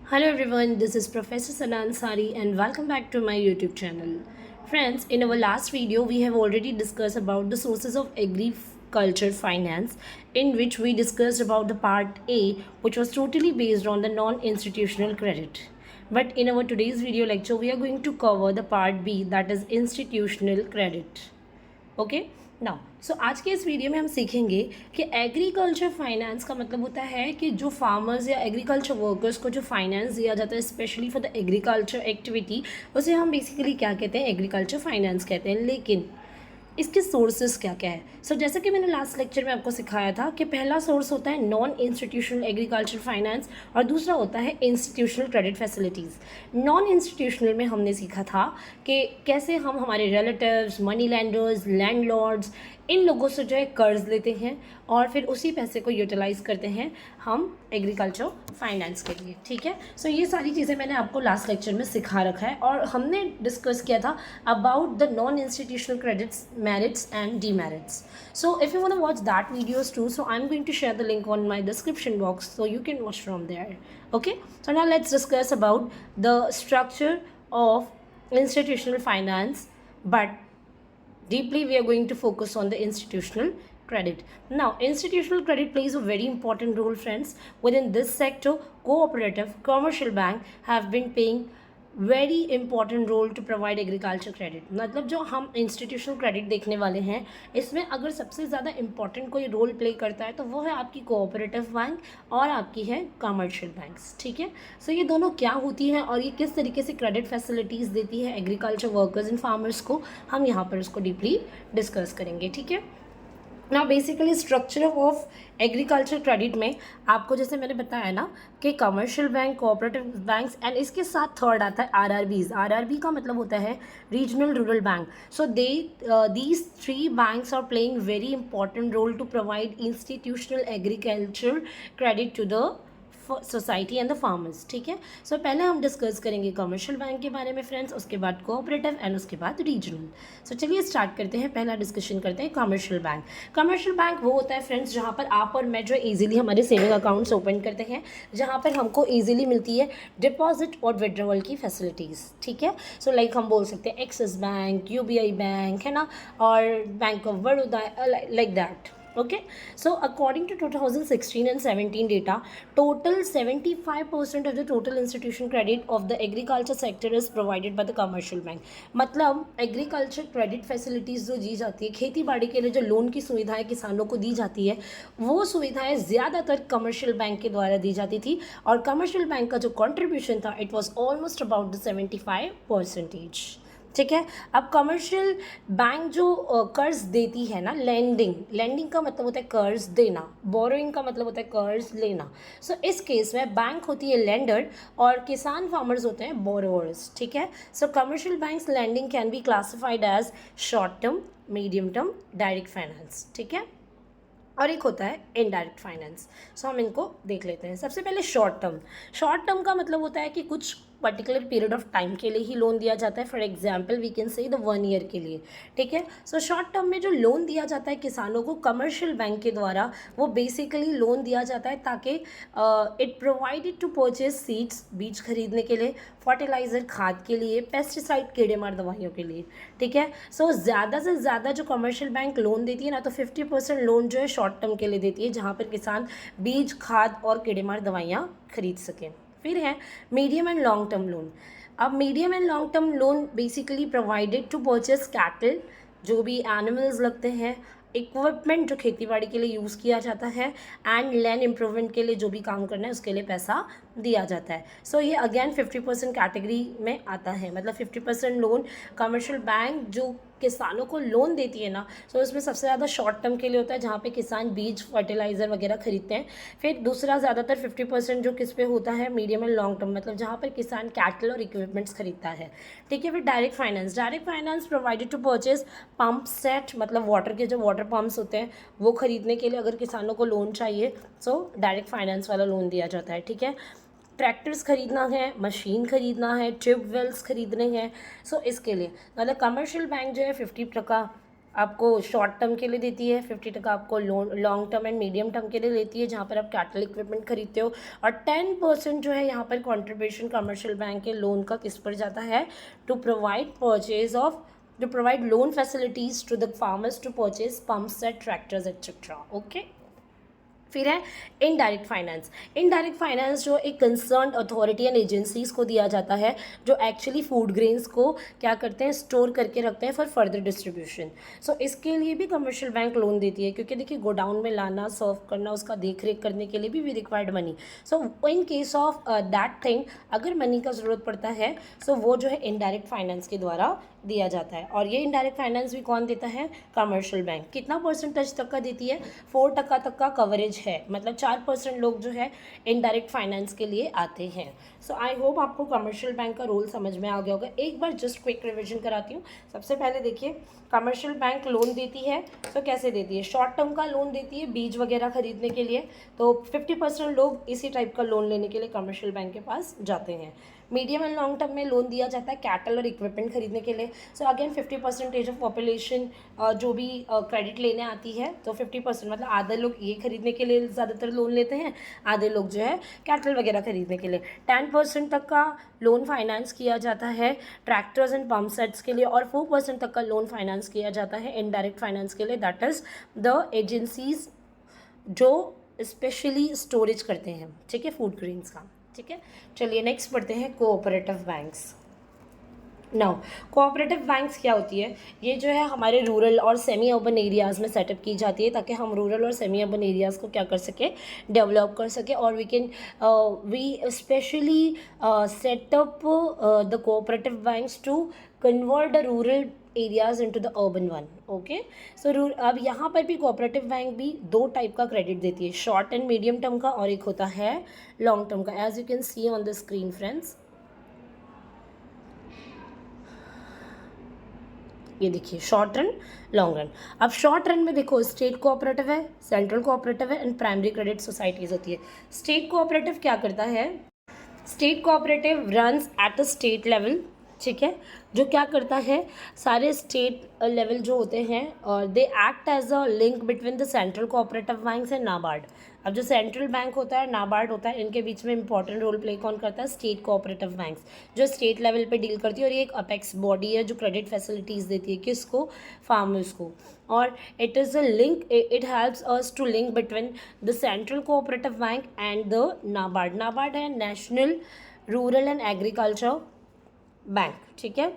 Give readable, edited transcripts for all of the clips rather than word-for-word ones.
Hello everyone, this is Professor Sanan Sari and welcome back to my YouTube channel. Friends, in our last video we have already discussed about the sources of agriculture finance, in which we discussed about the part A, which was totally based on the non-institutional credit. But in our today's video lecture we are going to cover the part B, that is institutional credit. Okay now so आज के इस video में हम सीखेंगे कि agriculture finance का मतलब होता है कि जो फार्मर्स या एग्रीकल्चर वर्कर्स को जो फाइनेंस दिया जाता है specially for the agriculture activity, उसे हम बेसिकली क्या कहते हैं, एग्रीकल्चर फाइनेंस कहते हैं। लेकिन इसके सोर्सेज क्या क्या है। जैसा कि मैंने लास्ट लेक्चर में आपको सिखाया था कि पहला सोर्स होता है नॉन इंस्टीट्यूशनल एग्रीकल्चर फाइनेंस और दूसरा होता है institutional credit facilities. Non institutional में हमने सीखा था कि कैसे हम हमारे रिलेटिव्स, मनी लैंडर्स, लैंडलॉर्ड्स, इन लोगों से जो है कर्ज लेते हैं और फिर उसी पैसे को यूटिलाइज करते हैं हम एग्रीकल्चर फाइनेंस के लिए। ठीक है, ये सारी चीज़ें मैंने आपको लास्ट लेक्चर में सिखा रखा है और हमने डिस्कस किया था about the non institutional credits, merits and demerits. So if you want to watch that videos too, so I'm going to share the link on my description box so you can watch from there. Okay, so now let's discuss about the structure of institutional finance, but deeply we are going to focus on the institutional credit. Now institutional credit plays a very important role, friends. Within this sector, cooperative, commercial bank have been paying very important role to provide agriculture credit. मतलब जो हम institutional credit देखने वाले हैं, इसमें अगर सबसे ज़्यादा इंपॉर्टेंट कोई रोल प्ले करता है तो वो है आपकी कोऑपरेटिव बैंक और आपकी है कमर्शियल बैंक्स। ठीक है, ये दोनों क्या होती हैं और ये किस तरीके से क्रेडिट फैसिलिटीज़ देती है एग्रीकल्चर वर्कर्स एंड फार्मर्स को, हम यहाँ पर उसको डीपली डिस्कस करेंगे। ठीक है, ना basically structure of agriculture credit में आपको जैसे मैंने बताया ना कि commercial bank, cooperative banks and इसके साथ थर्ड आता है आरआरबीज। आरआरबी का मतलब होता है regional rural bank. So these three banks are playing very important role to provide institutional agriculture credit to the society and the farmers. ठीक है, पहले हम डिस्कस करेंगे कमर्शियल बैंक के बारे में फ्रेंड्स, उसके बाद कोऑपरेटिव एंड उसके बाद रीजनल। चलिए स्टार्ट करते हैं, पहला डिस्कशन करते हैं कमर्शियल बैंक। कमर्शियल बैंक वो होता है फ्रेंड्स जहाँ पर आप और मैं जो इजीली हमारे सेविंग अकाउंट्स ओपन करते हैं, जहाँ पर हमको इजीली मिलती है डिपॉजिट और विड्रॉवल की फैसिलिटीज़। ठीक है, लाइक हम बोल सकते हैं एक्सिस बैंक, यूबीआई बैंक है ना, और bank of Baroda, like that. Okay, so according to 2016 and 17 data, total 75% of the total institution credit of the agriculture sector is provided by the commercial bank. मतलब agriculture credit facilities जो दी जाती है, खेती बाड़ी के लिए जो लोन की सुविधाएं किसानों को दी जाती है, वो सुविधाएं ज़्यादातर कमर्शियल बैंक के द्वारा दी जाती थी और कमर्शियल बैंक का जो कॉन्ट्रीब्यूशन था it was almost about the 75%। ठीक है, अब कमर्शियल बैंक जो कर्ज देती है ना, लैंडिंग का मतलब होता है कर्ज देना, बोरोइंग का मतलब होता है कर्ज लेना। इस केस में बैंक होती है लेंडर और किसान फार्मर्स होते हैं बोरोवर्स। ठीक है, commercial banks lending can be classified as short term, medium term, direct finance. ठीक है, और एक होता है इनडायरेक्ट फाइनेंस। हम इनको देख लेते हैं। सबसे पहले शॉर्ट टर्म का मतलब होता है कि कुछ पर्टिकुलर पीरियड ऑफ टाइम के लिए ही लोन दिया जाता है। For example we can say the 1 year के लिए। ठीक है, शॉर्ट टर्म में जो लोन दिया जाता है किसानों को कमर्शियल बैंक के द्वारा, वो बेसिकली लोन दिया जाता है ताकि it provided to purchase seeds, बीज खरीदने के लिए, फर्टिलाइज़र खाद के लिए, पेस्टिसाइड कीड़े मार दवाइयों के लिए। ठीक है, ज़्यादा से ज़्यादा जो कमर्शियल बैंक लोन देती है ना, तो 50% लोन जो है शॉर्ट टर्म के लिए देती है, जहाँ पर किसान बीज, खाद और कीड़े मार दवाइयाँ खरीद सकें। फिर है medium and long term loan. अब medium and long term loan basically provided to purchase cattle, जो भी एनिमल्स लगते हैं, इक्विपमेंट जो खेतीबाड़ी के लिए यूज़ किया जाता है, एंड लैंड इम्प्रूवमेंट के लिए जो भी काम करना है उसके लिए पैसा दिया जाता है। ये अगेन 50% कैटेगरी में आता है। मतलब 50% लोन कमर्शियल बैंक जो किसानों को लोन देती है ना, उसमें सबसे ज़्यादा शॉर्ट टर्म के लिए होता है, जहाँ पे किसान बीज, फर्टिलाइज़र वगैरह खरीदते हैं। फिर दूसरा ज़्यादातर 50% जो किस पे होता है, मीडियम एंड लॉन्ग टर्म, मतलब जहाँ पर किसान कैटल और इक्विपमेंट्स खरीदता है। ठीक है, फिर direct finance provided to purchase pump set, मतलब वाटर के जो वाटर पम्प्स होते हैं वो खरीदने के लिए अगर किसानों को लोन चाहिए, डायरेक्ट फाइनेंस वाला लोन दिया जाता है। ठीक है, ट्रैक्टर्स खरीदना है, मशीन खरीदना है, ट्यूबवेल्स खरीदने हैं, इसके लिए मतलब कमर्शियल बैंक जो है 50% आपको शॉर्ट टर्म के लिए देती है, 50% आपको long term and medium term के लिए लेती है, जहाँ पर आप कैपिटल इक्विपमेंट खरीदते हो। और 10% जो है यहाँ पर कॉन्ट्रीब्यूशन कमर्शियल बैंक के लोन का किस पर जाता है, to provide loan facilities to the farmers to purchase pumps set, tractors etcetera. Okay, फिर है इनडायरेक्ट फाइनेंस। इनडायरेक्ट फाइनेंस जो एक कंसर्न अथॉरिटी एंड एजेंसीज को दिया जाता है, जो एक्चुअली फूड ग्रेन्स को क्या करते हैं, स्टोर करके रखते हैं फॉर फर्दर डिस्ट्रीब्यूशन। सो इसके लिए भी कमर्शियल बैंक लोन देती है, क्योंकि देखिए गोडाउन में लाना, सर्व करना, उसका देख रेख करने के लिए भी we required money. So in case of that thing, अगर मनी का ज़रूरत पड़ता है, सो वो जो है इनडायरेक्ट फाइनेंस के द्वारा दिया जाता है। और ये इनडायरेक्ट फाइनेंस भी कौन देता है, कमर्शियल बैंक। कितना परसेंटेज तक का देती है, 4% तक का कवरेज है, मतलब 4% लोग जो है इनडायरेक्ट फाइनेंस के लिए आते हैं। सो आई होप आपको कमर्शियल बैंक का रोल समझ में आ गया होगा। एक बार जस्ट क्विक रिविजन कराती हूँ। सबसे पहले देखिए, कमर्शियल बैंक लोन देती है, तो कैसे देती है, शॉर्ट टर्म का लोन देती है बीज वगैरह खरीदने के लिए, तो 50% लोग इसी टाइप का लोन लेने के लिए कमर्शियल बैंक के पास जाते हैं। मीडियम एंड लॉन्ग टर्म में लोन दिया जाता है कैटल और इक्विपमेंट खरीदने के लिए। सो अगेन 50% ऑफ पॉपुलेशन जो भी क्रेडिट लेने आती है, तो 50% मतलब आधे लोग ये खरीदने के लिए ज़्यादातर लोन लेते हैं, आधे लोग जो है कैटल वगैरह खरीदने के लिए। 10% तक का लोन फाइनेंस किया जाता है ट्रैक्टर्स एंड पंप सेट्स के लिए, और 4% तक का लोन फाइनेंस किया जाता है इनडायरेक्ट फाइनेंस के लिए, दैट इज़ द एजेंसीज जो स्पेशली स्टोरेज करते हैं, ठीक है, फूड ग्रेन्स का। ठीक है, चलिए नेक्स्ट पढ़ते हैं cooperative banks. Now cooperative banks क्या होती है, ये जो है हमारे रूरल और सेमी अर्बन एरियाज़ में सेटअप की जाती है, ताकि हम रूरल और सेमी अर्बन एरियाज़ को क्या कर सके, डेवलप कर सके। और we specially set up the cooperative banks to convert the rural areas into the urban one. Okay, so अब यहाँ पर भी कोऑपरेटिव बैंक भी दो टाइप का क्रेडिट देती है, शॉर्ट एंड मीडियम टर्म का, और एक होता है लॉन्ग टर्म का, as you can see on the screen friends. ये देखिए शॉर्ट रन, लॉन्ग रन। अब शॉर्ट रन में देखो, स्टेट कोऑपरेटिव है, सेंट्रल कोऑपरेटिव है एंड प्राइमरी क्रेडिट सोसाइटीज होती है। स्टेट कोऑपरेटिव क्या करता है, state cooperative runs at a state level, ठीक है, जो क्या करता है, सारे स्टेट लेवल जो होते हैं, और they act as a link between the central cooperative banks and NABARD. अब जो सेंट्रल बैंक होता है, नाबार्ड होता है, इनके बीच में इंपॉर्टेंट रोल प्ले कौन करता है, स्टेट कोऑपरेटिव बैंक्स, जो स्टेट लेवल पे डील करती है। और ये एक अपेक्स बॉडी है जो क्रेडिट फैसिलिटीज़ देती है, किसको, फार्मर्स को। और it is a link, it helps us to link between the central cooperative bank and the NABARD. NABARD है national rural and agriculture bank, ठीक है।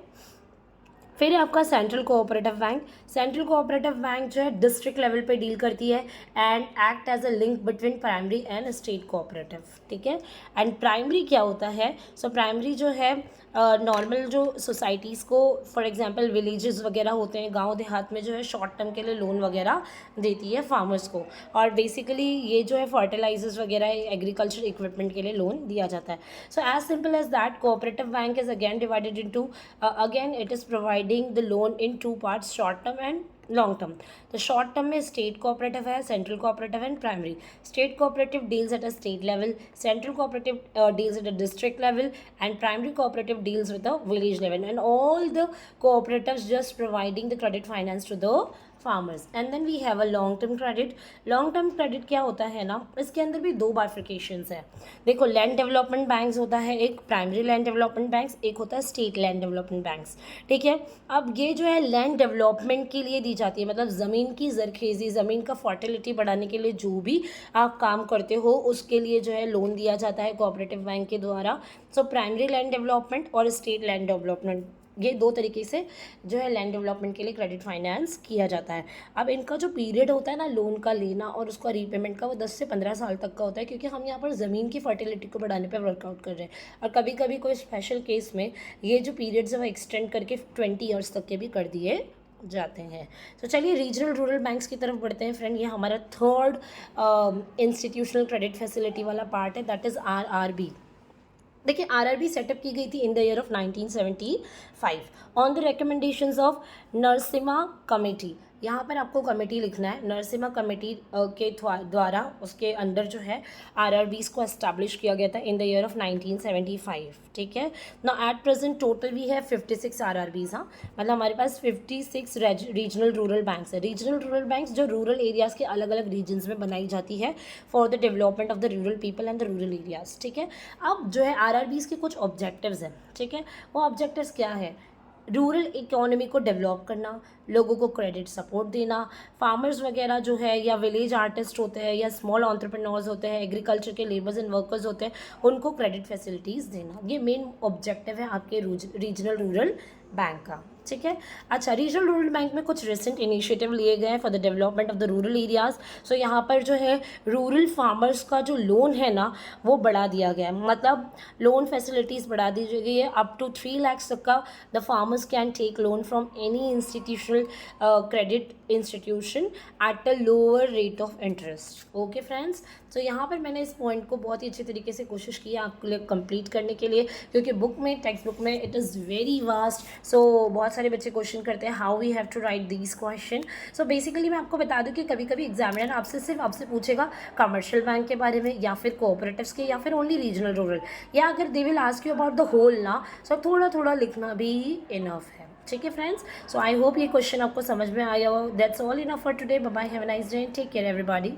फिर है आपका central cooperative bank. Central cooperative bank जो है डिस्ट्रिक्ट लेवल पे डील करती है and act as a link between primary and state cooperative, ठीक है। एंड प्राइमरी क्या होता है, सो प्राइमरी जो है नॉर्मल जो सोसाइटीज़ को, फॉर एग्जांपल विलेजेस वगैरह होते हैं, गांव देहात में जो है शॉर्ट टर्म के लिए लोन वगैरह देती है फार्मर्स को। और बेसिकली ये जो है फर्टिलाइजर्स वगैरह, एग्रीकल्चर इक्विपमेंट के लिए लोन दिया जाता है। So as simple as that, cooperative bank is again divided into, again it is providing the loan in two parts, short term and long term. तो शॉर्ट टर्म में state cooperative है, central cooperative and primary. State cooperative deals at a state level, central cooperative deals at a district level, and primary cooperative deals with the village level, and all the cooperatives just providing the credit finance to the farmers. And then we have a long term credit. long term credit क्या होता है ना, इसके अंदर भी दो बाइफर्केशंस है। देखो, लैंड डेवलपमेंट बैंक्स होता है एक, प्राइमरी लैंड डेवलपमेंट बैंक्स, एक होता है स्टेट लैंड डेवलपमेंट बैंक्स, ठीक है। अब ये जो है लैंड डेवलपमेंट के लिए दी जाती है, मतलब ज़मीन की जरखेज़ी, ज़मीन का फर्टिलिटी बढ़ाने के लिए जो भी आप काम करते हो, उसके लिए जो है लोन दिया जाता है कोऑपरेटिव बैंक के द्वारा। सो प्राइमरी लैंड डेवलपमेंट और स्टेट लैंड डेवलपमेंट, ये दो तरीके से जो है लैंड डेवलपमेंट के लिए क्रेडिट फाइनेंस किया जाता है। अब इनका जो पीरियड होता है ना लोन का लेना और उसका रीपेमेंट का, वो 10 से 15 साल तक का होता है, क्योंकि हम यहाँ पर ज़मीन की फर्टिलिटी को बढ़ाने पर वर्कआउट कर रहे हैं। और कभी कभी कोई स्पेशल केस में ये जो पीरियड्स है वो एक्सटेंड करके 20 ईयर्स तक के भी कर दिए जाते हैं। तो चलिए रीजनल रूरल बैंक्स की तरफ बढ़ते हैं फ्रेंड। ये हमारा थर्ड इंस्टीट्यूशनल क्रेडिट फैसिलिटी वाला पार्ट है, दैट इज़ RRB। देखिए, RRB सेटअप की गई थी in the year of 1975 on the recommendations of Narasimha committee. यहाँ पर आपको कमेटी लिखना है, नरसिम्हा कमेटी के द्वारा उसके अंदर जो है आरआरबीज को एस्टैब्लिश किया गया था इन द ईयर ऑफ 1975, ठीक है ना। एट प्रेजेंट टोटल भी है 56 आरआरबीज, हाँ, मतलब हमारे पास 56 रीजनल रूरल बैंक्स है। रीजनल रूरल बैंक्स जो रूरल एरियाज़ के अलग अलग रीजन्स में बनाई जाती है for the development of the rural people and the rural areas, ठीक है। अब जो है आरआरबीज के कुछ ऑब्जेक्टिव्स हैं, ठीक है। वो ऑब्जेक्टिव्स क्या है? रूरल इकोनॉमी को डेवलप करना, लोगों को क्रेडिट सपोर्ट देना, फार्मर्स वगैरह जो है या विलेज आर्टिस्ट होते हैं या स्मॉल एंटरप्रेन्योर्स होते हैं, एग्रीकल्चर के लेबर्स एंड वर्कर्स होते हैं, उनको क्रेडिट फैसिलिटीज़ देना। ये मेन ऑब्जेक्टिव है आपके रीजनल रूरल बैंक का, ठीक है। अच्छा, रीजनल रूरल बैंक में कुछ रिसेंट इनिशिएटिव लिए गए हैं for the development of the rural areas. So यहाँ पर जो है रूरल फार्मर्स का जो लोन है ना वो बढ़ा दिया गया है, मतलब लोन फैसिलिटीज़ बढ़ा दी गई है। अप टू 3 लाख तक का the farmers can take loan from any institutional credit institution at a lower rate of interest. Okay friends, तो यहाँ पर मैंने इस पॉइंट को बहुत ही अच्छे तरीके से कोशिश की है आपके लिए कंप्लीट करने के लिए, क्योंकि बुक में, टेक्स्ट बुक में it is very vast. So बहुत सारे बच्चे क्वेश्चन करते हैं how we have to write these question. So basically मैं आपको बता दूं कि कभी कभी एग्जामिनर आपसे पूछेगा कमर्शियल बैंक के बारे में या फिर कोऑपरेटिव्स के या फिर ओनली रीजनल रूरल, या अगर they will ask you about the whole ना, सो थोड़ा थोड़ा लिखना भी इनफ है, ठीक है फ्रेंड्स। सो आई होप ये क्वेश्चन आपको समझ में आया हो। That's all enough for today. Bye bye, have a nice day, take care everybody.